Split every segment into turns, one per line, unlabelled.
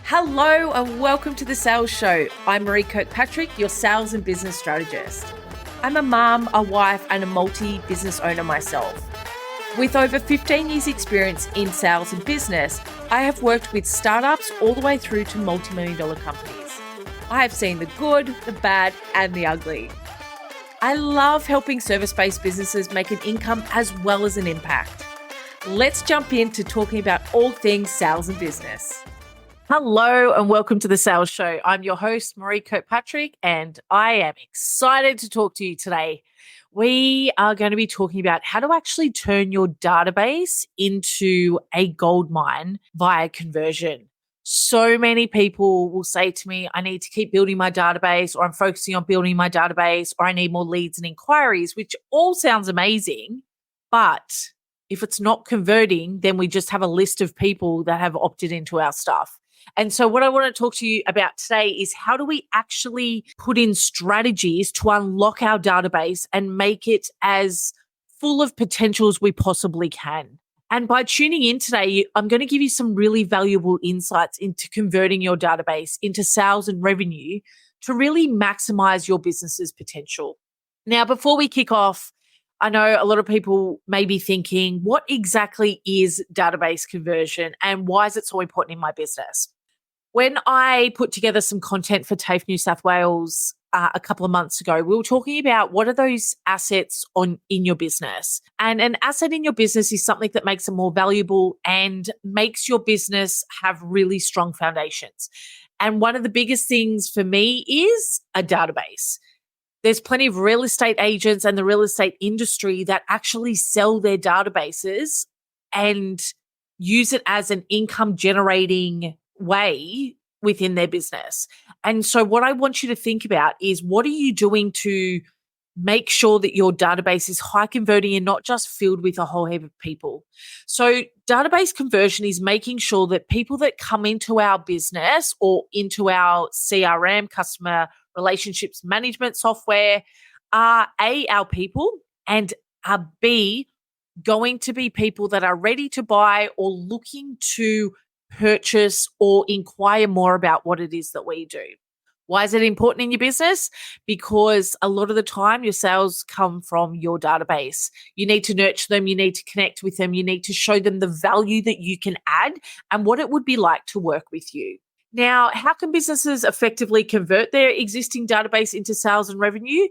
Hello and welcome to the Sales Show. I'm Maree Kirkpatrick, your sales and business strategist. I'm a mum, a wife, and a multi-business owner myself. With over 15 years experience in sales and business, I have worked with startups all the way through to multi-million dollar companies. I have seen the good, the bad, and the ugly. I love helping service-based businesses make an income as well as an impact. Let's jump into talking about all things sales and business. Hello and welcome to the Sales Show. I'm your host, Maree Kirkpatrick, and I am excited to talk to you today. We are going to be talking about how to actually turn your database into a gold mine via conversion. So many people will say to me, I need to keep building my database, or I'm focusing on building my database, or I need more leads and inquiries, which all sounds amazing. But if it's not converting, then we just have a list of people that have opted into our stuff. And so what I want to talk to you about today is how do we actually put in strategies to unlock our database and make it as full of potential as we possibly can. And by tuning in today, I'm going to give you some really valuable insights into converting your database into sales and revenue to really maximize your business's potential. Now, before we kick off, I know a lot of people may be thinking, what exactly is database conversion and why is it so important in my business? When I put together some content for TAFE New South Wales a couple of months ago, we were talking about what are those assets in your business. And an asset in your business is something that makes it more valuable and makes your business have really strong foundations. And one of the biggest things for me is a database. There's plenty of real estate agents and the real estate industry that actually sell their databases and use it as an income generating way within their business. And so what I want you to think about is what are you doing to make sure that your database is high converting and not just filled with a whole heap of people. So database conversion is making sure that people that come into our business or into our CRM, customer relationships management software, are A, our people, and are B, going to be people that are ready to buy or looking to purchase or inquire more about what it is that we do. Why is it important in your business? Because a lot of the time your sales come from your database. You need to nurture them. You need to connect with them. You need to show them the value that you can add and what it would be like to work with you. Now, how can businesses effectively convert their existing database into sales and revenue?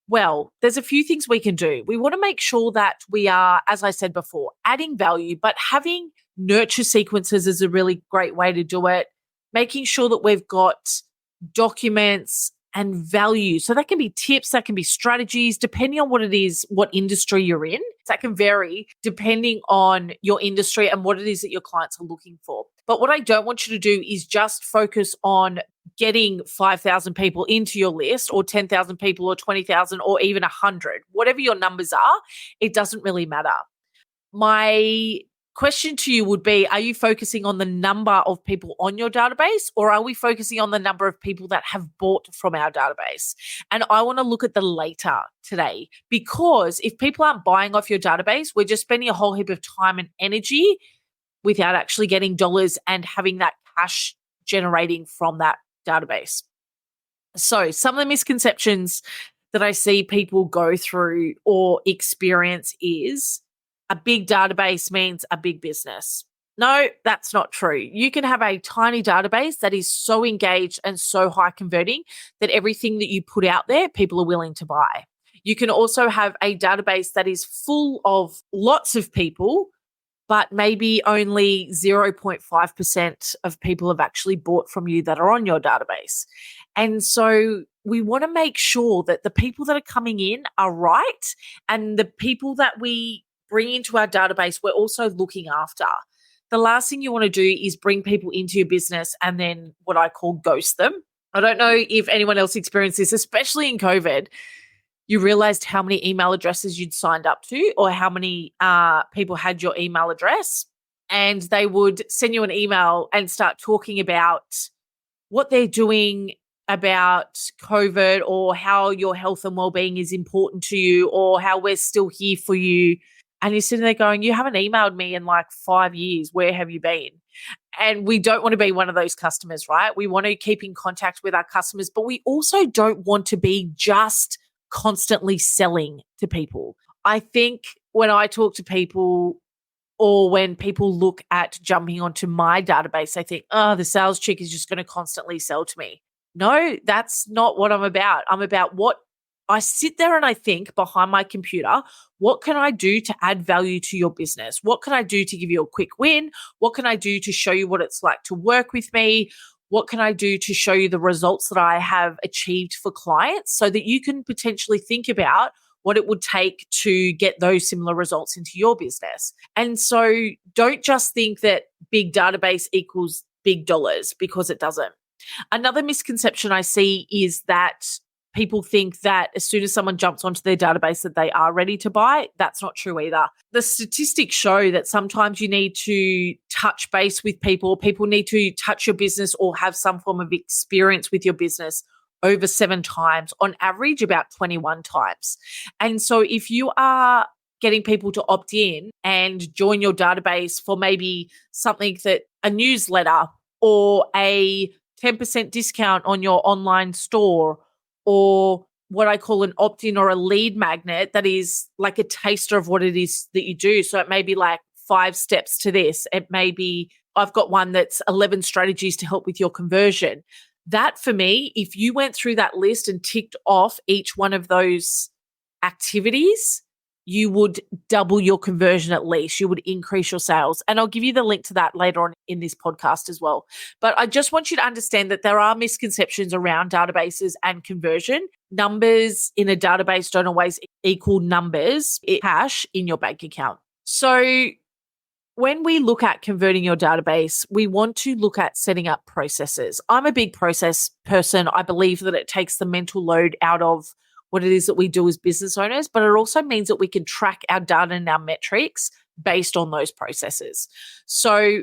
Well, there's a few things we can do. We want to make sure that we are, as I said before, adding value, but having nurture sequences is a really great way to do it. Making sure that we've got documents and value. So that can be tips, that can be strategies, depending on what it is, what industry you're in. That can vary depending on your industry and what it is that your clients are looking for. But what I don't want you to do is just focus on getting 5,000 people into your list or 10,000 people or 20,000 or even 100. Whatever your numbers are, it doesn't really matter. My question to you would be, are you focusing on the number of people on your database or are we focusing on the number of people that have bought from our database? And I want to look at the later today because if people aren't buying off your database, we're just spending a whole heap of time and energy without actually getting dollars and having that cash generating from that database. So some of the misconceptions that I see people go through or experience is a big database means a big business. No, that's not true. You can have a tiny database that is so engaged and so high converting that everything that you put out there, people are willing to buy. You can also have a database that is full of lots of people, but maybe only 0.5% of people have actually bought from you that are on your database. And so we want to make sure that the people that are coming in are right and the people that we bring into our database, we're also looking after. The last thing you want to do is bring people into your business and then what I call ghost them. I don't know if anyone else experienced this, especially in COVID. You realized how many email addresses you'd signed up to or how many people had your email address, and they would send you an email and start talking about what they're doing about COVID or how your health and well-being is important to you or how we're still here for you. And you're sitting there going, you haven't emailed me in like 5 years. Where have you been? And we don't want to be one of those customers, right? We want to keep in contact with our customers, but we also don't want to be just constantly selling to people. I think when I talk to people, or when people look at jumping onto my database, they think, oh, the sales chick is just going to constantly sell to me. No, that's not what I'm about. I'm about what I sit there and I think behind my computer, what can I do to add value to your business? What can I do to give you a quick win? What can I do to show you what it's like to work with me? What can I do to show you the results that I have achieved for clients so that you can potentially think about what it would take to get those similar results into your business? And so don't just think that big database equals big dollars, because it doesn't. Another misconception I see is that people think that as soon as someone jumps onto their database that they are ready to buy. That's not true either. The statistics show that sometimes you need to touch base with people. People need to touch your business or have some form of experience with your business over 7 times, on average about 21 times. And so if you are getting people to opt in and join your database for maybe something that a newsletter or a 10% discount on your online store, or what I call an opt-in or a lead magnet, that is like a taster of what it is that you do. So it may be like 5 steps to this. It may be, I've got one that's 11 strategies to help with your conversion. That for me, if you went through that list and ticked off each one of those activities, you would double your conversion at least. You would increase your sales. And I'll give you the link to that later on in this podcast as well. But I just want you to understand that there are misconceptions around databases and conversion. Numbers in a database don't always equal numbers, cash in your bank account. So when we look at converting your database, we want to look at setting up processes. I'm a big process person. I believe that it takes the mental load out of what it is that we do as business owners, but it also means that we can track our data and our metrics based on those processes. So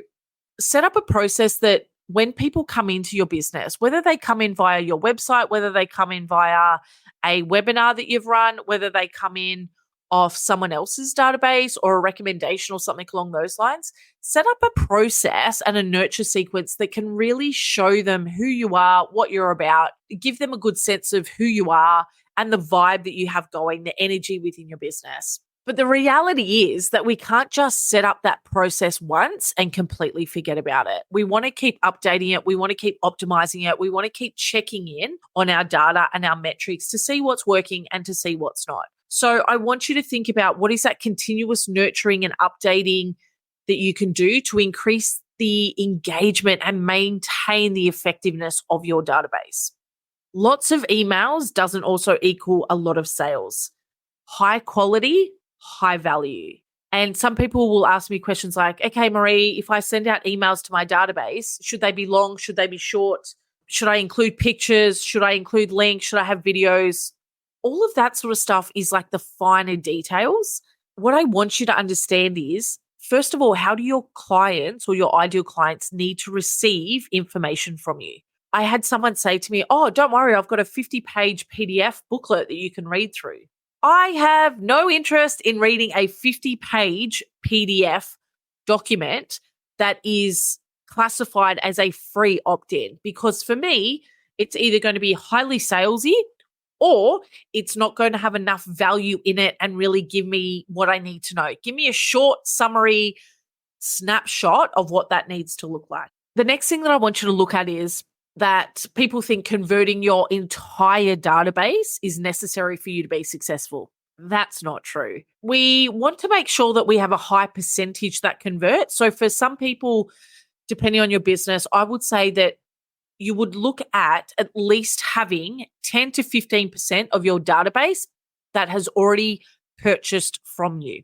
set up a process that when people come into your business, whether they come in via your website, whether they come in via a webinar that you've run, whether they come in off someone else's database or a recommendation or something along those lines, set up a process and a nurture sequence that can really show them who you are, what you're about, give them a good sense of who you are and the vibe that you have going, the energy within your business. But the reality is that we can't just set up that process once and completely forget about it. We want to keep updating it. We want to keep optimizing it. We want to keep checking in on our data and our metrics to see what's working and to see what's not. So I want you to think about what is that continuous nurturing and updating that you can do to increase the engagement and maintain the effectiveness of your database. Lots of emails doesn't also equal a lot of sales. High quality, high value. And some people will ask me questions like, okay, Maree, if I send out emails to my database, should they be long? Should they be short? Should I include pictures? Should I include links? Should I have videos? All of that sort of stuff is like the finer details. What I want you to understand is, first of all, how do your clients or your ideal clients need to receive information from you? I had someone say to me, oh, don't worry, I've got a 50-page PDF booklet that you can read through. I have no interest in reading a 50-page PDF document that is classified as a free opt-in, because for me, it's either going to be highly salesy or it's not going to have enough value in it and really give me what I need to know. Give me a short summary snapshot of what that needs to look like. The next thing that I want you to look at is that people think converting your entire database is necessary for you to be successful. That's not true. We want to make sure that we have a high percentage that converts. So for some people, depending on your business, I would say that you would look at least having 10 to 15% of your database that has already purchased from you.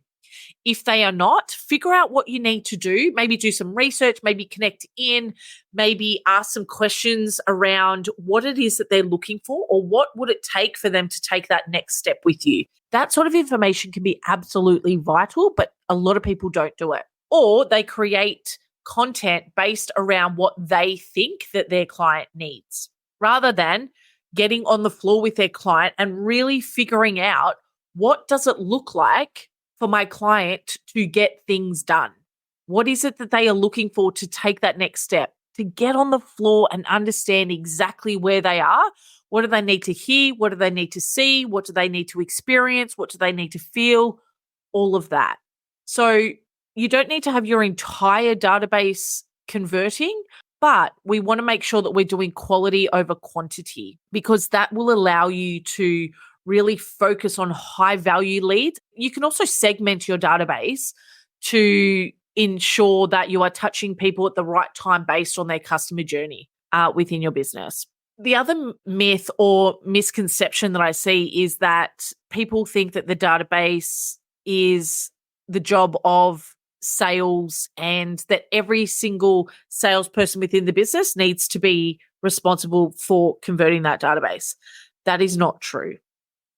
If they are not, figure out what you need to do. Maybe do some research, maybe connect in, maybe ask some questions around what it is that they're looking for, or what would it take for them to take that next step with you. That sort of information can be absolutely vital, but a lot of people don't do it. Or they create content based around what they think that their client needs, rather than getting on the floor with their client and really figuring out what does it look like for my client to get things done? What is it that they are looking for to take that next step, to get on the floor and understand exactly where they are? What do they need to hear? What do they need to see? What do they need to experience? What do they need to feel? All of that. So you don't need to have your entire database converting, but we want to make sure that we're doing quality over quantity, because that will allow you to really focus on high value leads. You can also segment your database to ensure that you are touching people at the right time based on their customer journey within your business. The other myth or misconception that I see is that people think that the database is the job of sales and that every single salesperson within the business needs to be responsible for converting that database. That is not true.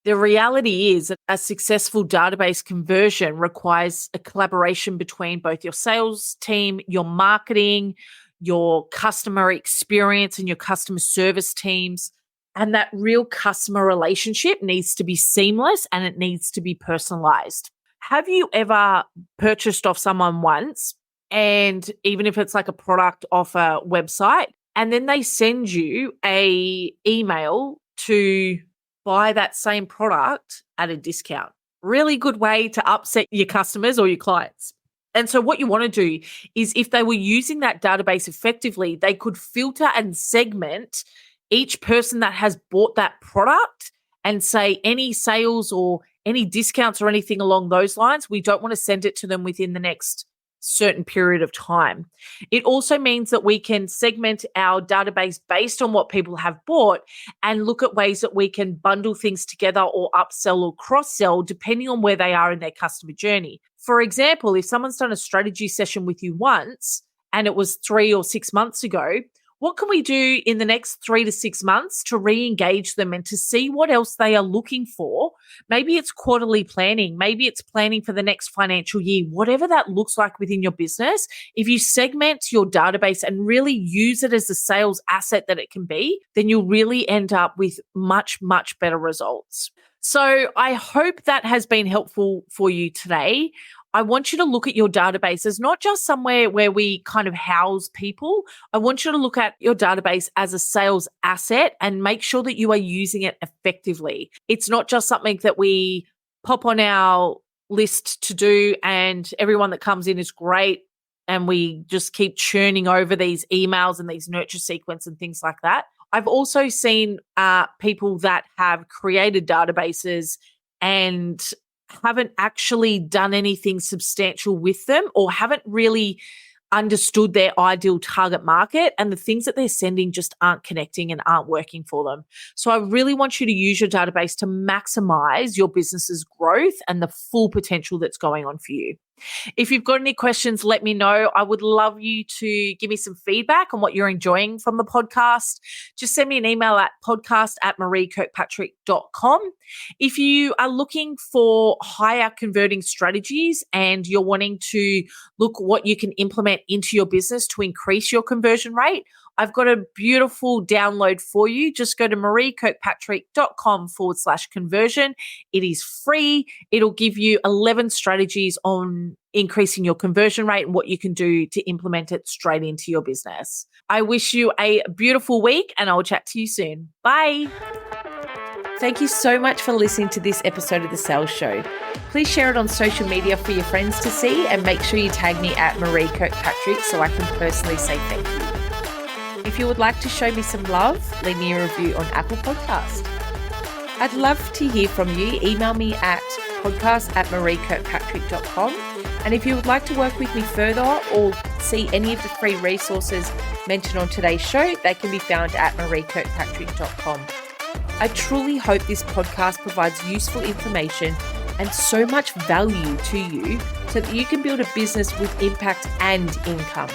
The reality is that a successful database conversion requires a collaboration between both your sales team, your marketing, your customer experience, and your customer service teams. And that real customer relationship needs to be seamless and it needs to be personalized. Have you ever purchased off someone once, and even if it's like a product off a website, and then they send you a email to buy that same product at a discount? Really good way to upset your customers or your clients. And so what you want to do is, if they were using that database effectively, they could filter and segment each person that has bought that product and say any sales or any discounts or anything along those lines, we don't want to send it to them within the next certain period of time. It also means that we can segment our database based on what people have bought and look at ways that we can bundle things together or upsell or cross-sell depending on where they are in their customer journey. For example, if someone's done a strategy session with you once and it was 3 or 6 months ago, what can we do in the next 3 to 6 months to re-engage them and to see what else they are looking for? Maybe it's quarterly planning. Maybe it's planning for the next financial year, whatever that looks like within your business. If you segment your database and really use it as a sales asset that it can be, then you'll really end up with much, much better results. So I hope that has been helpful for you today. I want you to look at your database as not just somewhere where we kind of house people. I want you to look at your database as a sales asset and make sure that you are using it effectively. It's not just something that we pop on our list to do and everyone that comes in is great and we just keep churning over these emails and these nurture sequence and things like that. I've also seen people that have created databases and haven't actually done anything substantial with them or haven't really understood their ideal target market, and the things that they're sending just aren't connecting and aren't working for them. So I really want you to use your database to maximize your business's growth and the full potential that's going on for you. If you've got any questions, let me know. I would love you to give me some feedback on what you're enjoying from the podcast. Just send me an email at podcast@mareekirkpatrick.com. If you are looking for higher converting strategies and you're wanting to look what you can implement into your business to increase your conversion rate, I've got a beautiful download for you. Just go to mareekirkpatrick.com/conversion. It is free. It'll give you 11 strategies on increasing your conversion rate and what you can do to implement it straight into your business. I wish you a beautiful week and I'll chat to you soon. Bye. Thank you so much for listening to this episode of The Sales Show. Please share it on social media for your friends to see and make sure you tag me at Maree Kirkpatrick so I can personally say thank you. If you would like to show me some love, leave me a review on Apple Podcast. I'd love to hear from you. Email me at podcast@mareekirkpatrick.com. And if you would like to work with me further or see any of the free resources mentioned on today's show, they can be found at mareekirkpatrick.com. I truly hope this podcast provides useful information and so much value to you so that you can build a business with impact and income.